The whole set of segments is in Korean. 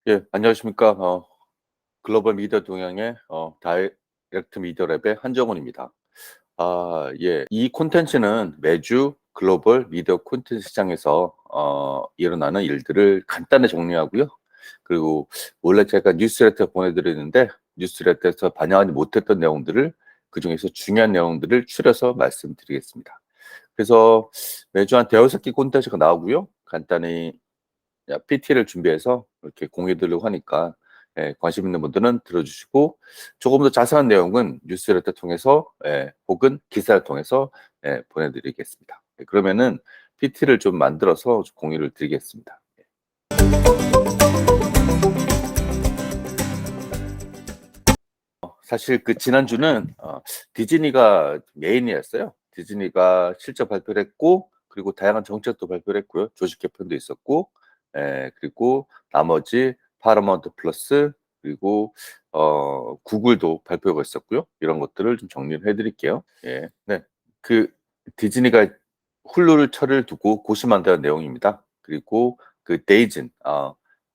예, 안녕하십니까. 글로벌 미디어 동향의 다이렉트 미디어 랩의 한정훈입니다. 예. 이 콘텐츠는 매주 글로벌 미디어 콘텐츠 시장에서 일어나는 일들을 간단히 정리하고요. 그리고 원래 제가 뉴스레터 보내드리는데 뉴스레터에서 반영하지 못했던 내용들을 그중에서 중요한 내용들을 추려서 말씀드리겠습니다. 그래서 매주 한 대여섯 개 콘텐츠가 나오고요. 간단히 PT를 준비해서 이렇게 공유 드리려고 하니까 관심 있는 분들은 들어주시고 조금 더 자세한 내용은 뉴스레터 통해서 혹은 기사를 통해서 보내드리겠습니다. 그러면은 PT를 좀 만들어서 공유를 드리겠습니다. 사실 그 지난주는 디즈니가 메인이었어요. 디즈니가 실적 발표를 했고 그리고 다양한 정책도 발표를 했고요. 조직 개편도 있었고 그리고 나머지 파라마운트 플러스 그리고 구글도 발표가 있었고요. 이런 것들을 좀 정리를 해 드릴게요. 예. 네. 그 디즈니가 훌루를 철을 두고 고심한다는 내용입니다. 그리고 그 데이진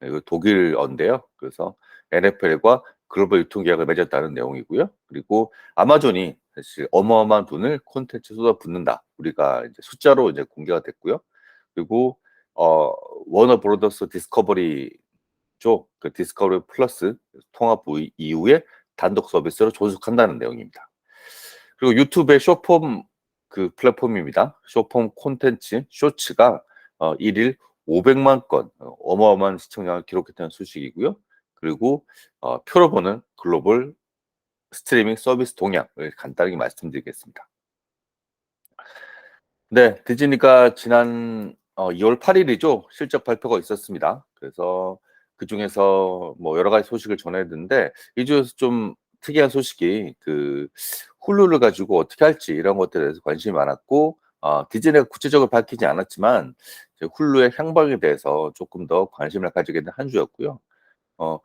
이거 독일어인데요. 그래서 NFL과 글로벌 유통계약을 맺었다는 내용이고요. 그리고 아마존이 사실 어마어마한 돈을 콘텐츠에 쏟아붓는다. 우리가 이제 숫자로 이제 공개가 됐고요. 그리고 어 워너 브로더스 디스커버리 쪽 그 디스커버리 플러스 통합 이후에 단독 서비스로 존속한다는 내용입니다. 그리고 유튜브의 숏폼 그 플랫폼입니다. 숏폼 콘텐츠 쇼츠가 1일 500만 건 어마어마한 시청량을 기록했다는 소식이고요. 그리고 표로 보는 글로벌 스트리밍 서비스 동향을 간단하게 말씀드리겠습니다. 네. 디즈니가 지난 2월 8 일이죠. 실적 발표가 있었습니다. 그래서 그중에서 뭐 여러 가지 소식을 전해 드렸는데 이 중에서 좀 특이한 소식이 그 훌루를 가지고 어떻게 할지 이런 것들에 대해서 관심이 많았고 디즈니가 구체적으로 밝히지 않았지만 이제 훌루의 향방에 대해서 조금 더 관심을 가지게 된 한 주였고요. 어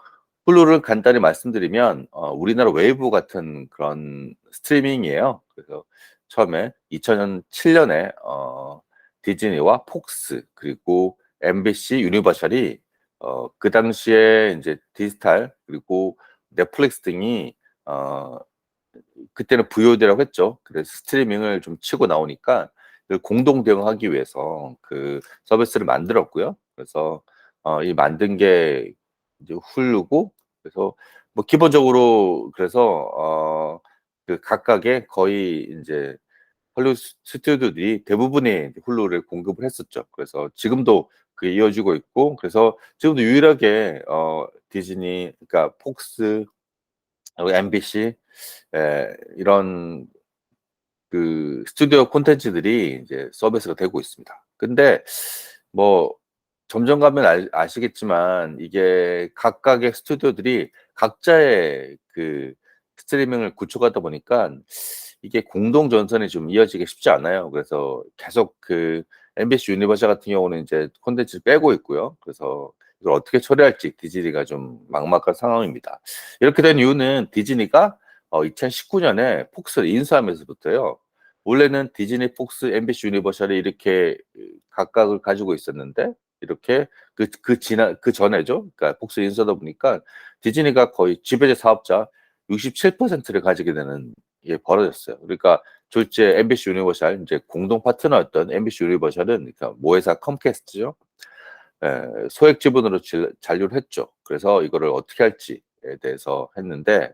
훌루를 간단히 말씀드리면 우리나라 웨이브 같은 그런 스트리밍이에요. 그래서 처음에 2007 년에 디즈니와 폭스 그리고 MBC 유니버셜이 그 당시에 인제 디지털 그리고 넷플릭스 등이 어 그때는 VOD라고 했죠. 그래서 스트리밍을 좀 치고 나오니까 그 공동 대응하기 위해서 그 서비스를 만들었고요. 그래서 이 만든 게 이제 훌루고 그래서 뭐 기본적으로 그래서 그 각각의 거의 인제 헐리우드 스튜디오들이 대부분이 훌루를 공급을 했었죠. 그래서 지금도 그게 이어지고 있고 그래서 지금도 유일하게 디즈니 그러니까 폭스 그리고 MBC 이런 그 스튜디오 콘텐츠들이 이제 서비스가 되고 있습니다. 근데 뭐 점점 가면 아시겠지만 이게 각각의 스튜디오들이 각자의 그 스트리밍을 구축하다 보니까 이게 공동 전선이 좀 이어지기 쉽지 않아요. 그래서 계속 그 MBC 유니버셜 같은 경우는 이제 콘텐츠를 빼고 있고요. 그래서 이걸 어떻게 처리할지 디즈니가 좀 막막한 상황입니다. 이렇게 된 이유는 디즈니가 2019 년에 폭스를 인수하면서부터요. 원래는 디즈니, 폭스, MBC 유니버셜이 이렇게 각각을 가지고 있었는데 이렇게 그전에죠. 그러니까 폭스 인수하다 보니까 디즈니가 거의 지배적 사업자 67%를 가지게 되는 게 벌어졌어요. 그러니까 졸지에 MBC 유니버셜 인제 공동 파트너였던 MBC 유니버셜은 그러니까 모회사 컴캐스트죠. 소액 지분으로 잔류를 했죠. 그래서 이거를 어떻게 할지에 대해서 했는데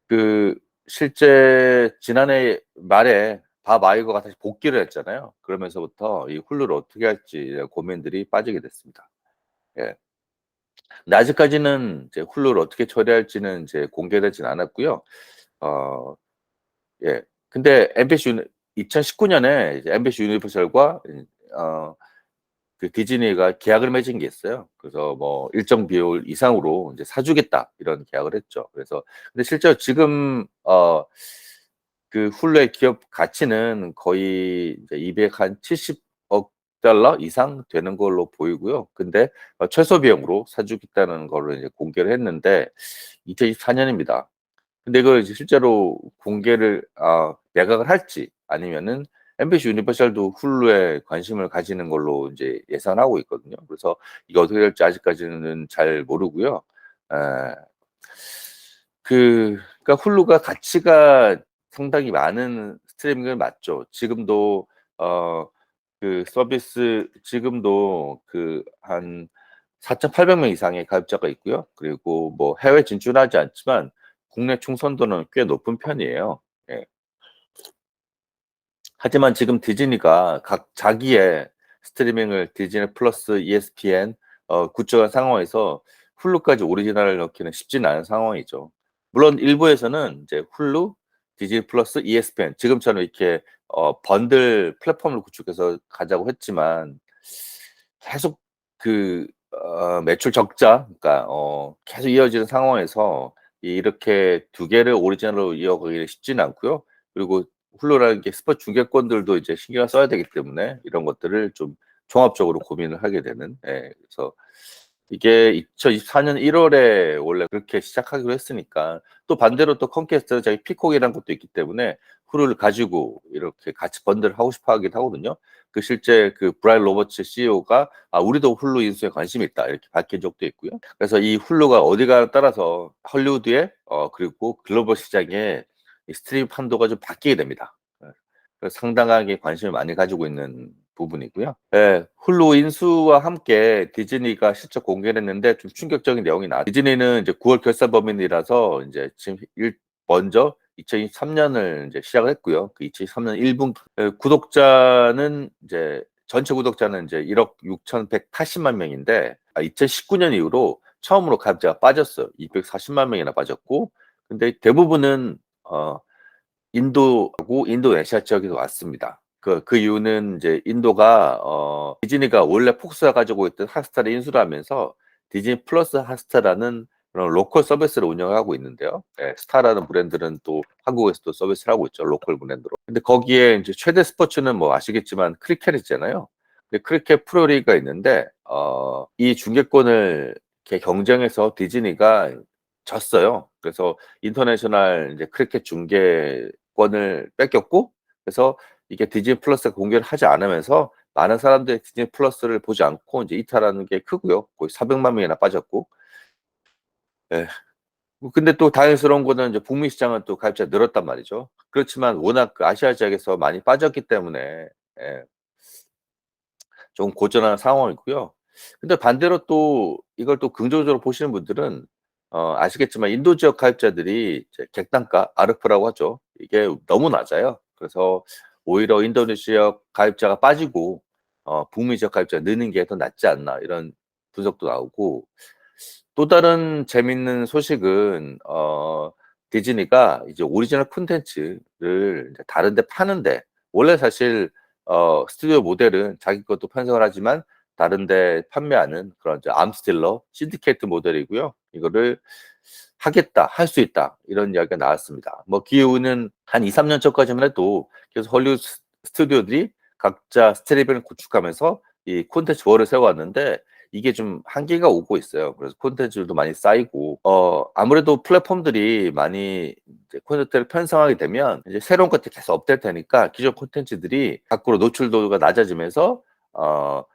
그 실제 지난해 말에 밥 아이거가 다시 복귀를 했잖아요. 그러면서부터 이 훌루를 어떻게 할지 고민들이 빠지게 됐습니다. 예. 근데 아직까지는 이제 훌루를 어떻게 처리할지는 이제 공개되진 않았고요. 어 예. 근데 MBC 2019 년에 이제 MBC 유니버셜과 어 그 디즈니가 계약을 맺은 게 있어요. 그래서 뭐 일정 비율 이상으로 인제 사 주겠다 이런 계약을 했죠. 그래서 근데 실제로 지금 그 훌루의 기업 가치는 거의 이제 270억 달러 이상 되는 걸로 보이고요. 근데 최소 비용으로 사 주겠다는 거를 이제 공개를 했는데 2024 년입니다. 근데 이걸 이제 실제로 공개를 매각을 할지 아니면은 MBC 유니버셜도 훌루에 관심을 가지는 걸로 인제 예상하고 있거든요. 그래서 이게 어떻게 될지 아직까지는 잘 모르고요. 에 그러니까 훌루가 가치가 상당히 많은 스트리밍은 맞죠. 지금도 어 서비스 지금도 한 4,800명 이상의 가입자가 있고요. 그리고 뭐 해외 진출하지 않지만 국내 충선도는 꽤 높은 편이에요. 예. 하지만 지금 디즈니가 각 자기의 스트리밍을 디즈니 플러스, ESPN 구축한 상황에서 훌루까지 오리지널을 넣기는 쉽지는 않은 상황이죠. 물론 일부에서는 이제 훌루, 디즈니 플러스, ESPN 지금처럼 이렇게 번들 플랫폼을 구축해서 가자고 했지만 계속 매출 적자, 그러니까 계속 이어지는 상황에서 이렇게 두 개를 오리지널로 이어가기는 쉽지는 않고요. 그리고 훌루라는 게 스포츠 중계권들도 이제 신경을 써야 되기 때문에 이런 것들을 좀 종합적으로 고민을 하게 되는, 그래서 이게 2024년 1 월에 원래 그렇게 시작하기로 했으니까 또 반대로 또 컴캐스트는 자기 피콕이라는 것도 있기 때문에 훌루를 가지고 이렇게 같이 번들을 하고 싶어 하긴 하거든요. 실제 브라이언 로버츠 CEO가 "아 우리도 훌루 인수에 관심이 있다." 이렇게 밝힌 적도 있고요. 그래서 이 훌루가 어디 가에 따라서 헐리우드의 그리고 글로벌 시장의 이 스트리밍 판도가 좀 바뀌게 됩니다. 그래서 상당하게 관심을 많이 가지고 있는 부분이고요. 예. 훌루 인수와 함께 디즈니가 실적 공개를 했는데 좀 충격적인 내용이 디즈니는 이제 9월 결산 범위이라서 인제 지금 먼저 2023 년을 인제 시작을 했고요. 2023년 1 분기 구독자는 이제 전체 구독자는 이제 1,618,000,000 명인데 2019년 이후로 처음으로 가입자가 빠졌어요. 2,400,000 명이나 빠졌고, 근데 대부분은 인도하고 인도네시아 지역에서 왔습니다. 그 이유는 이제 인도가 디즈니가 원래 폭스가 가지고 있던 핫스타를 인수를 하면서 디즈니 플러스 핫스타라는 그런 로컬 서비스를 운영을 하고 있는데요. 예, 스타라는 브랜드는 또 한국에서도 서비스를 하고 있죠, 로컬 브랜드로. 근데 거기에 인제 최대 스포츠는 뭐 아시겠지만 크리켓이잖아요. 근데 크리켓 프로리그가 있는데 이 중계권을 이렇게 경쟁해서 디즈니가 졌어요. 그래서 인터내셔널 인제 크리켓 중계권을 뺏겼고, 그래서 이게 디즈니 플러스가 공개를 하지 않으면서 많은 사람들이 디즈니 플러스를 보지 않고 인제 이탈하는 게 크고요. 거의 400만 명이나 빠졌고. 예. 근데 또 다행스러운 거는 이제 북미 시장은 또 가입자가 늘었단 말이죠. 그렇지만 워낙 아시아 지역에서 많이 빠졌기 때문에 예 좀 고전한 상황이고요. 근데 반대로 또 이걸 또 긍정적으로 보시는 분들은 아시겠지만 인도 지역 가입자들이 이제 객단가 ARP라고 하죠. 이게 너무 낮아요. 그래서 오히려 인도네시아 가입자가 빠지고 북미 지역 가입자가 느는 게 더 낫지 않나, 이런 분석도 나오고, 또 다른 재밌는 소식은 디즈니가 이제 오리지널 콘텐츠를 이제 다른 데 파는데, 원래 사실 스튜디오 모델은 자기 것도 편성을 하지만 다른 데 판매하는 그런 이제 암스틸러 신디케이트 모델이고요. 이거를 하겠다, 할 수 있다, 이런 이야기가 나왔습니다. 뭐 기후는 한 2-3년 전까지만 해도 계속 헐리우드 스튜디오들이 각자 스트리밍을 구축하면서 이 콘텐츠 월을 세워왔는데 이게 좀 한계가 오고 있어요. 그래서 콘텐츠도 많이 쌓이고 아무래도 플랫폼들이 많이 이제 콘텐츠를 편성하게 되면 이제 새로운 것들이 계속 업데이트되니까 기존 콘텐츠들이 밖으로 노출도가 낮아지면서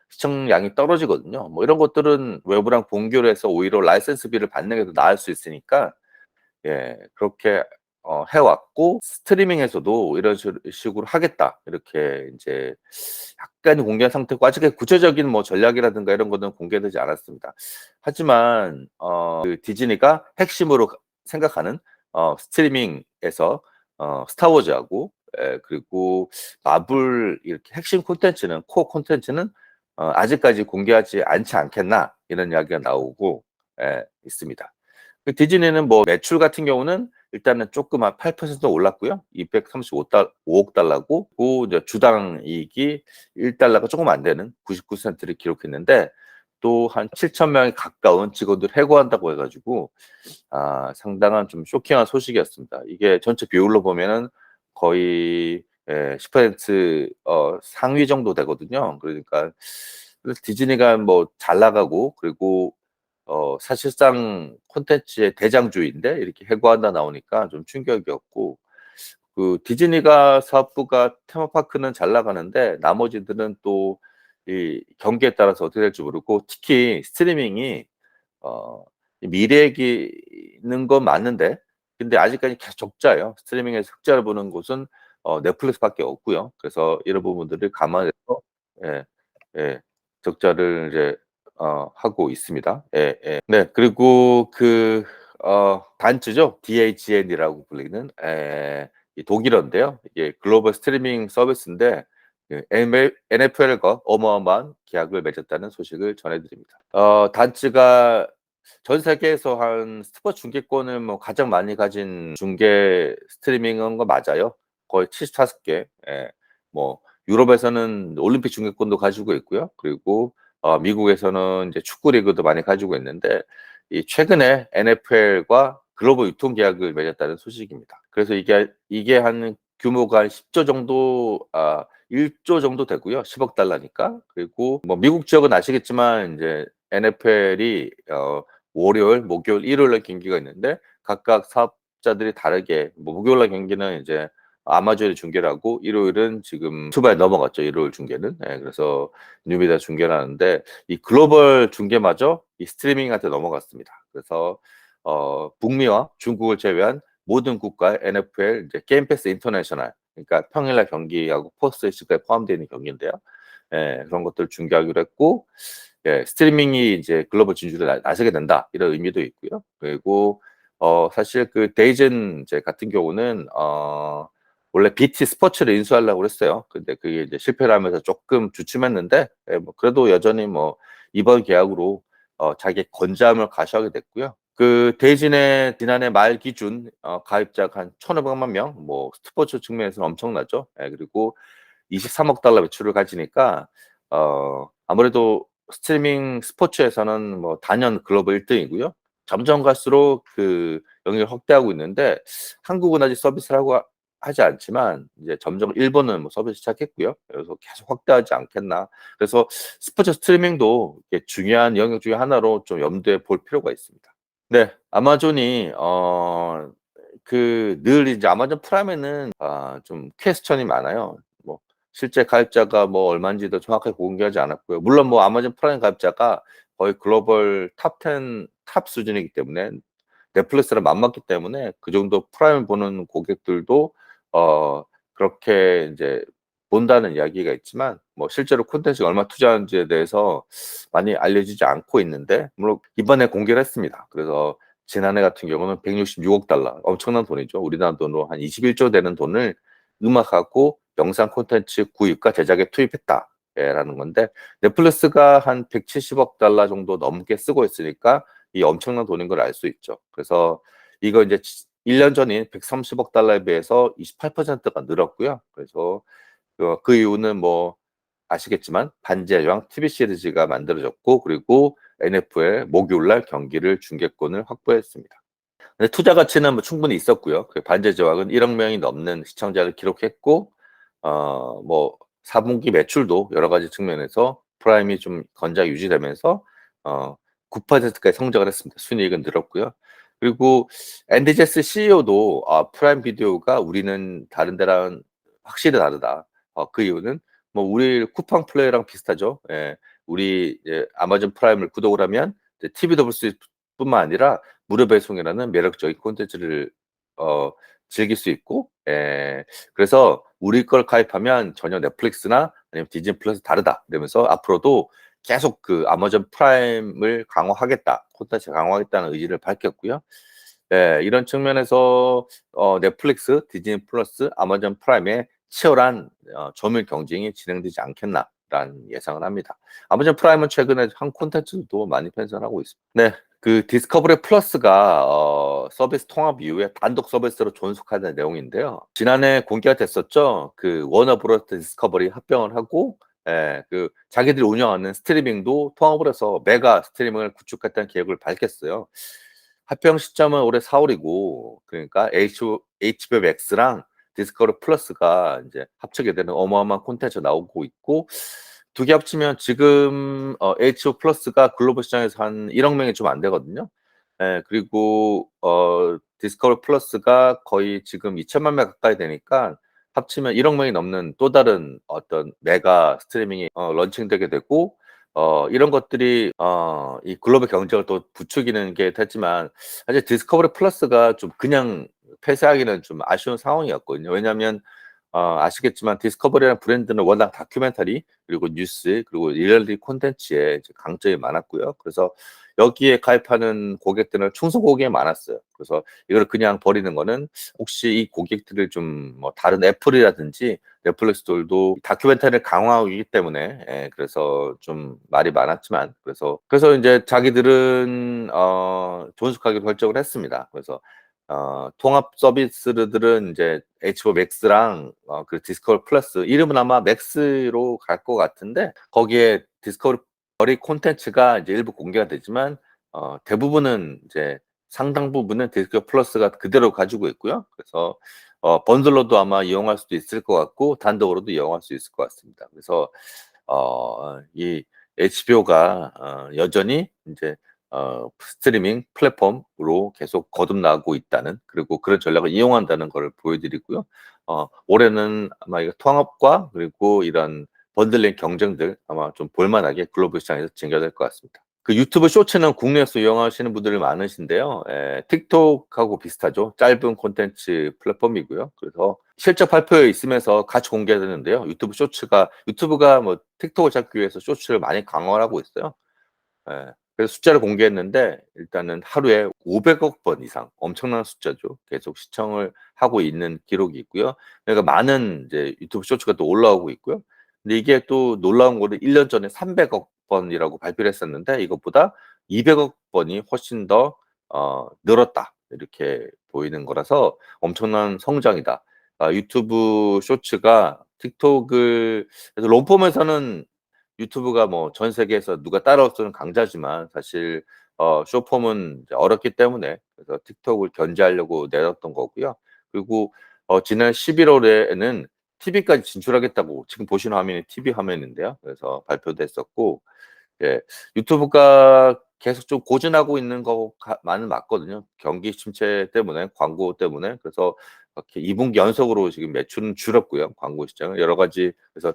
시청량이 떨어지거든요. 뭐 이런 것들은 외부랑 본교를 해서 오히려 라이센스비를 받는 게 더 나을 수 있으니까 예 그렇게 해 왔고, 스트리밍에서도 이런 식으로 하겠다, 이렇게 인제 약간 공개한 상태고 아직은 구체적인 뭐 전략이라든가 이런 거는 공개되지 않았습니다. 하지만 디즈니가 핵심으로 생각하는 스트리밍에서 스타 워즈하고 그리고 마블 이렇게 핵심 콘텐츠는 코어 콘텐츠는 아직까지 공개하지 않지 않겠나, 이런 이야기가 나오고 있습니다. 디즈니는 뭐 매출 같은 경우는 일단은 쪼끔 한 8% 올랐고요. 235억 달러고, 이제 주당 이익이 1 달러가 조금 안 되는 99 센트를 기록했는데, 또 한 7천 명에 가까운 직원들 해고한다고 해 가지고 상당한 좀 쇼킹한 소식이었습니다. 이게 전체 비율로 보면은 거의 10% 상위 정도 되거든요. 그러니까 그래서 디즈니가 뭐 잘 나가고, 그리고 사실상 콘텐츠의 대장주인데 이렇게 해고한다 나오니까 좀 충격이었고, 그 디즈니가 사업부가 테마파크는 잘 나가는데 나머지들은 또 이 경기에 따라서 어떻게 될지 모르고, 특히 스트리밍이 어 미래 기는 건 맞는데 근데 아직까지 계속 적자예요. 스트리밍에서 흑자를 보는 곳은 넷플릭스밖에 없고요. 그래서 이런 부분들을 감안해서 예 예 적자를 이제 하고 있습니다. 예예. 네. 그리고 그 단츠죠. DHN이라고 불리는 이 독일어인데요. 이게 글로벌 스트리밍 서비스인데 그 NFL과 어마어마한 계약을 맺었다는 소식을 전해 드립니다. 단츠가 전 세계에서 한 스포츠 중계권을 뭐 가장 많이 가진 중계 스트리밍한 거 맞아요. 거의 75 개. 예. 뭐 유럽에서는 올림픽 중계권도 가지고 있고요. 그리고 미국에서는 이제 축구 리그도 많이 가지고 있는데 이 최근에 NFL과 글로벌 유통 계약을 맺었다는 소식입니다. 그래서 이게 한 규모가 한 10조 정도 1조 정도 되고요. 10억 달러니까. 그리고 뭐 미국 지역은 아시겠지만 인제 NFL이 월요일, 목요일, 일요일 날 경기가 있는데 각각 사업자들이 다르게 뭐 목요일 날 경기는 이제 아마존이 중계를 하고 일요일은 지금 투바에 넘어갔죠, 일요일 중계는. 예 그래서 뉴비다 중계를 하는데 이 글로벌 중계마저 이 스트리밍한테 넘어갔습니다. 그래서 북미와 중국을 제외한 모든 국가의 NFL 이제 게임 패스 인터내셔널, 그러니까 평일날 경기하고 포스트 시간에 포함되어 있는 경기인데요. 예 그런 것들을 중계하기로 했고 예 스트리밍이 이제 글로벌 진출에 나서게 된다 이런 의미도 있고요. 그리고 사실 그 데이젠 이제 같은 경우는 원래 BT 스포츠를 인수하려고 그랬어요. 근데 그게 이제 실패를 하면서 쪼끔 주춤했는데 예 뭐 그래도 여전히 뭐 이번 계약으로 자기의 건재함을 과시하게 됐고요. 그 대진의 지난해 말 기준 가입자가 한 1,500만 명, 뭐 스포츠 측면에서는 엄청나죠. 예 그리고 23억 달러 매출을 가지니까 아무래도 스트리밍 스포츠에서는 뭐 단연 글로벌 1 등이고요. 점점 갈수록 그 영역을 확대하고 있는데 한국은 아직 서비스를 하지 않지만 이제 점점 일본은 뭐 서비스 시작했고요. 그래서 '계속 확대하지 않겠나.' 그래서 스포츠 스트리밍도 이게 중요한 영역 중에 하나로 좀 염두에 볼 필요가 있습니다. 네. 아마존이 그 늘 이제 아마존 프라임에는 좀 퀘스천이 많아요. 뭐 실제 가입자가 뭐 얼마인지도 정확하게 공개하지 않았고요. 물론 뭐 아마존 프라임 가입자가 거의 글로벌 탑 10 탑 수준이기 때문에 넷플릭스랑 맞먹기 때문에 그 정도 프라임을 보는 고객들도 어 그렇게 인제 본다는 이야기가 있지만 뭐 실제로 콘텐츠가 얼마 투자하는지에 대해서 많이 알려지지 않고 있는데 물론 이번에 공개를 했습니다. 그래서 지난해 같은 경우는 166억 달러, 엄청난 돈이죠. 우리나라 돈으로 한 21조 되는 돈을 음악하고 영상 콘텐츠 구입과 제작에 투입했다. 예 라는 건데 넷플릭스가 한 170억 달러 정도 넘게 쓰고 있으니까 이 엄청난 돈인 걸 알 수 있죠. 그래서 이거 인제 1년 전인 130억 달러에 비해서 28%가 늘었고요. 그래서 그 이유는 뭐 아시겠지만 반지의 제왕 TV 시리즈가 만들어졌고 그리고 NFL 목요일 날 경기를 중계권을 확보했습니다. 근데 투자 가치는 뭐 충분히 있었고요. 그 반지의 제왕은 1억 명이 넘는 시청자를 기록했고 뭐 4 분기 매출도 여러 가지 측면에서 프라임이 좀 건재하게 유지되면서 어 9% 까지 성장을 했습니다. 순이익은 늘었고요. 그리고 앤디 제스 CEO도 "프라임 비디오가 우리는 다른 데랑 확실히 다르다." 그 이유는 뭐 "우리 쿠팡 플레이랑 비슷하죠." 예. 우리 이제 아마존 프라임을 구독을 하면 이제 TV도 볼 수 뿐만 아니라 무료 배송이라는 매력적인 콘텐츠를 어 즐길 수 있고 그래서 "우리 걸 가입하면 전혀 넷플릭스나 아니면 디즈니 플러스 다르다." 이러면서 앞으로도 계속 그 "아마존 프라임을 강화하겠다. 콘텐츠 강화하겠다."는 의지를 밝혔고요. 예. 이런 측면에서 넷플릭스, 디즈니 플러스, 아마존 프라임의 치열한 점유율 경쟁이 진행되지 않겠나라는 예상을 합니다. 아마존 프라임은 최근에 한 콘텐츠도 많이 편성하고 있습니다. 네. 그 디스커버리 플러스가 서비스 통합 이후에 단독 서비스로 존속하는 내용인데요. 지난해 공개가 됐었죠. 그 워너 브로스 디스커버리 합병을 하고 그 자기들이 운영하는 스트리밍도 통합을 해서 메가 스트리밍을 구축했다는 계획을 밝혔어요. 합병 시점은 올해 4 월이고 그러니까 HBO 맥스랑 디스커버리 플러스가 인제 합쳐게 되는 어마어마한 콘텐츠가 나오고 있고 두 개 합치면 지금 HBO 플러스가 글로벌 시장에서 한 1억 명이 좀 안 되거든요. 그리고 디스커버리 플러스가 거의 지금 2천만 명 가까이 되니까 합치면 1억 명이 넘는 또 다른 어떤 메가 스트리밍이 런칭되게 되고, 이런 것들이 이 글로벌 경쟁을 또 부추기는 게 됐지만, 사실 디스커버리 플러스가 좀 그냥 폐쇄하기는 좀 아쉬운 상황이었거든요. 왜냐하면 아시겠지만 디스커버리라는 브랜드는 워낙 다큐멘터리 그리고 뉴스 그리고 리얼리티 콘텐츠에 이제 강점이 많았고요. 그래서 여기에 가입하는 고객들은 충성 고객이 많았어요. 그래서 이걸 그냥 버리는 거는 혹시 이 고객들을 좀 뭐 다른 애플이라든지 넷플릭스들도 다큐멘터리를 강화하기 때문에, 그래서 좀 말이 많았지만, 그래서 인제 자기들은 존속하기로 결정을 했습니다. 그래서 통합 서비스들은 이제 HBO 맥스랑 그 디스커버리 플러스, 이름은 아마 맥스로 갈 것 같은데, 거기에 디스커버리 콘텐츠가 이제 일부 공개가 되지만 대부분은 이제 상당 부분은 디스커버리 플러스가 그대로 가지고 있고요. 그래서 번들로도 아마 이용할 수도 있을 것 같고 단독으로도 이용할 수 있을 것 같습니다. 그래서 이 HBO가 여전히 인제 스트리밍 플랫폼으로 계속 거듭나고 있다는, 그리고 그런 전략을 이용한다는 거를 보여드리고요. 올해는 아마 이거 통합과 그리고 이런 번들링 경쟁들 아마 좀 볼 만하게 글로벌 시장에서 진행될 것 같습니다. 그 유튜브 쇼츠는 국내에서 이용하시는 분들이 많으신데요. 틱톡하고 비슷하죠. 짧은 콘텐츠 플랫폼이고요. 그래서 실적 발표에 있으면서 같이 공개되는데요. 유튜브가 뭐 틱톡을 잡기 위해서 쇼츠를 많이 강화를 하고 있어요. 그래서 숫자를 공개했는데 일단은 하루에 500억 번 이상, 엄청난 숫자죠. 계속 시청을 하고 있는 기록이 있고요. 그러니까 많은 이제 유튜브 쇼츠가 또 올라오고 있고요. 근데 이게 또 놀라운 거는 1년 전에 300억 번이라고 발표를 했었는데 이것보다 200억 번이 훨씬 더 늘었다, 이렇게 보이는 거라서 엄청난 성장이다. 유튜브 쇼츠가 틱톡을, 그래서 롱폼에서는 유튜브가 뭐 전 세계에서 누가 따라올 수 없는 강자지만, 사실 숏폼은 이제 어렵기 때문에 그래서 틱톡을 견제하려고 내놨던 거고요. 그리고 지난 11월 월에는 TV까지 진출하겠다고, 지금 보시는 화면이 TV 화면인데요. 그래서 발표도 했었고, 예, 유튜브가 계속 좀 고전하고 있는 거는 맞거든요. 경기 침체 때문에, 광고 때문에. 그래서 이렇게 2 분기 연속으로 지금 매출은 줄었고요, 광고 시장은. 여러 가지, 그래서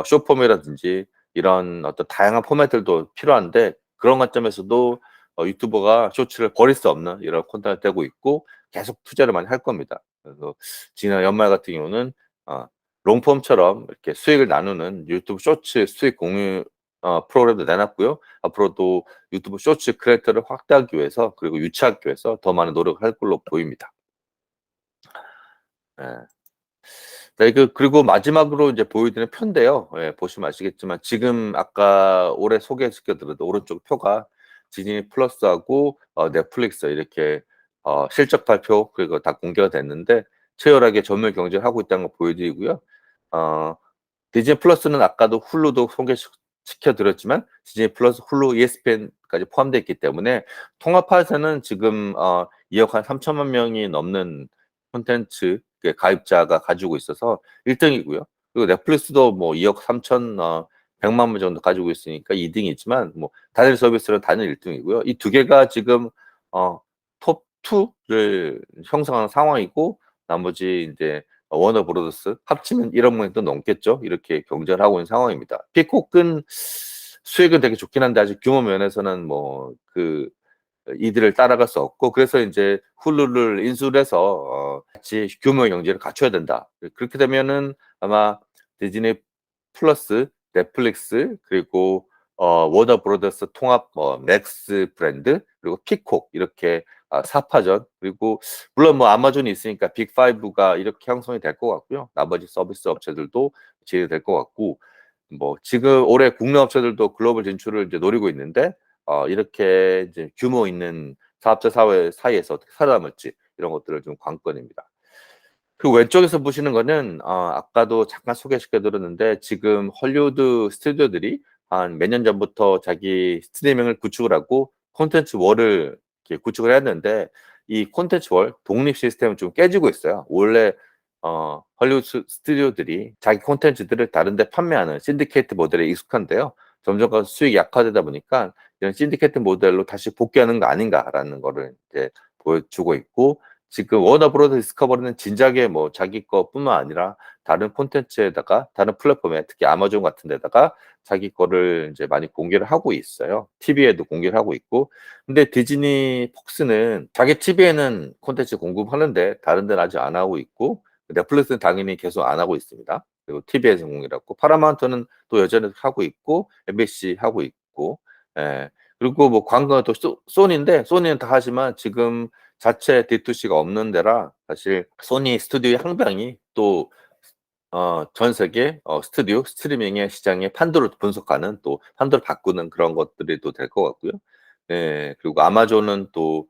숏폼이라든지 이런 어떤 다양한 포맷들도 필요한데, 그런 관점에서도 유튜버가 쇼츠를 버릴 수 없는 이런 콘텐츠를 떼고 있고 계속 투자를 많이 할 겁니다. 그래서 지난 연말 같은 경우는 어 롱폼처럼 이렇게 수익을 나누는 유튜브 쇼츠 수익 공유 프로그램도 내놨고요. 앞으로도 유튜브 쇼츠 크리에이터를 확대하기 위해서 그리고 유치하기 위해서 더 많은 노력을 할 걸로 보입니다. 예. 네, 그리고 마지막으로 이제 보여드리는 표인데요. 보시면 아시겠지만 지금 아까 올해 소개시켜 드렸던 오른쪽 표가 디즈니 플러스하고 넷플릭스 이렇게 실적 발표 그리고 다 공개가 됐는데 치열하게 점유율 경쟁을 하고 있다는 걸 보여드리고요. 어 디즈니 플러스는 아까도 훌루도 시켜 드렸지만 디즈니 플러스, 훌루, ESPN까지 포함되어 있기 때문에 통합해서는 지금 2억 한 3천만 명이 넘는 콘텐츠 그 가입자가 가지고 있어서 1 등이고요. 그리고 넷플릭스도 뭐 2억 3천 100만 명 정도 가지고 있으니까 2 등이지만, 뭐 단일 서비스는 단일 1 등이고요. 이 두 개가 지금 톱 2를 형성하는 상황이고, 나머지 인제 워너브로더스 합치면 1억 명도 넘겠죠. 이렇게 경쟁을 하고 있는 상황입니다. 피콕은 수익은 되게 좋긴 한데 아직 규모 면에서는 뭐 이들을 따라갈 수 없고, 그래서 인제 훌루를 인수를 해서 같이 규모의 경쟁을 갖춰야 된다. 그렇게 되면은 아마 디즈니 플러스, 넷플릭스 그리고 워너브로더스 통합 맥스 브랜드 그리고 피콕 이렇게 4파전, 그리고 물론 뭐 아마존이 있으니까 빅5가 이렇게 형성이 될 것 같고요. 나머지 서비스 업체들도 진행될 것 같고, 뭐 지금 올해 국내 업체들도 글로벌 진출을 이제 노리고 있는데 이렇게 이제 규모 있는 사업자 사회 사이에서 어떻게 살아남을지, 이런 것들을 좀 관건입니다. 그 왼쪽에서 보시는 거는 아까도 잠깐 소개시켜 드렸는데 지금 헐리우드 스튜디오들이 한 몇 년 전부터 자기 스트리밍을 구축을 하고 콘텐츠 월을 이렇게 구축을 했는데, 이 콘텐츠 월 독립 시스템은 좀 깨지고 있어요. 원래 헐리우드 스튜디오들이 자기 콘텐츠들을 다른 데 판매하는 신디케이트 모델에 익숙한데요. 점점 수익이 약화되다 보니까 이런 신디케이트 모델로 다시 복귀하는 거 아닌가라는 거를 이제 보여주고 있고, 지금 워너브로더 디스커버리는 진작에 뭐 자기 거뿐만 아니라 다른 콘텐츠에다가 다른 플랫폼에 특히 아마존 같은 데다가 자기 거를 인제 많이 공개를 하고 있어요. TV에도 공개를 하고 있고. 근데 디즈니 폭스는 자기 TV에는 콘텐츠 공급하는데 다른 데는 아직 안 하고 있고, 넷플릭스는 당연히 계속 안 하고 있습니다. 그리고 TV에서 공개를 하고, 파라마운트는 또 여전히 하고 있고, MBC 하고 있고. 예. 그리고 뭐 광고가 또 소니인데, 소니는 다 하지만 지금 자체 D2C가 없는 데라 사실 소니 스튜디오의 항변이 또 전 세계 스튜디오 스트리밍의 시장의 판도를 분석하는, 또 판도를 바꾸는 그런 것들이 또 될 것 같고요. 예. 그리고 아마존은 또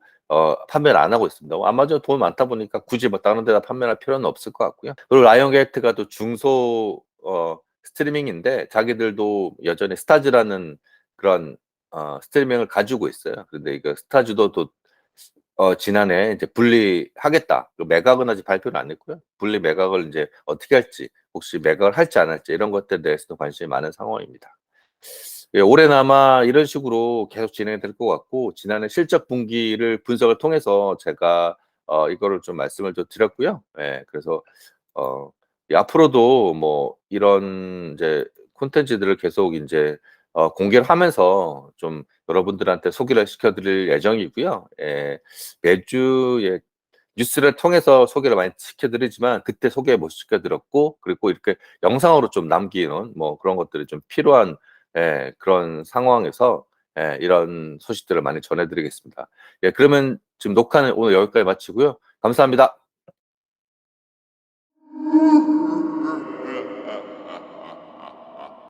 판매를 안 하고 있습니다. 아마존 돈 많다 보니까 굳이 뭐 다른 데다 판매할 필요는 없을 것 같고요. 그리고 라이온게이트가 또 중소 스트리밍인데, 자기들도 여전히 스타즈라는 그런 스트리밍을 가지고 있어요. 근데 이거 스타즈도 또 지난해 이제 분리하겠다. 그 매각은 아직 발표를 안 했고요. 분리 매각을 인제 어떻게 할지, 혹시 매각을 할지 안 할지 이런 것들에 대해서도 관심이 많은 상황입니다. 예, 올해는 아마 이런 식으로 계속 진행이 될 것 같고, 지난해 실적 분기를 분석을 통해서 제가 이거를 좀 말씀을 좀 드렸고요. 예, 그래서 어 이 앞으로도 뭐 이런 인제 콘텐츠들을 계속 인제 공개를 하면서 좀 여러분들한테 소개를 시켜 드릴 예정이고요. 예. 매주 예 뉴스를 통해서 소개를 많이 시켜 드리지만 그때 소개 못 시켜 드렸고, 그리고 이렇게 영상으로 좀 남기는 뭐 그런 것들이 좀 필요한 그런 상황에서 이런 소식들을 많이 전해 드리겠습니다. 예, 그러면 지금 녹화는 오늘 여기까지 마치고요. 감사합니다.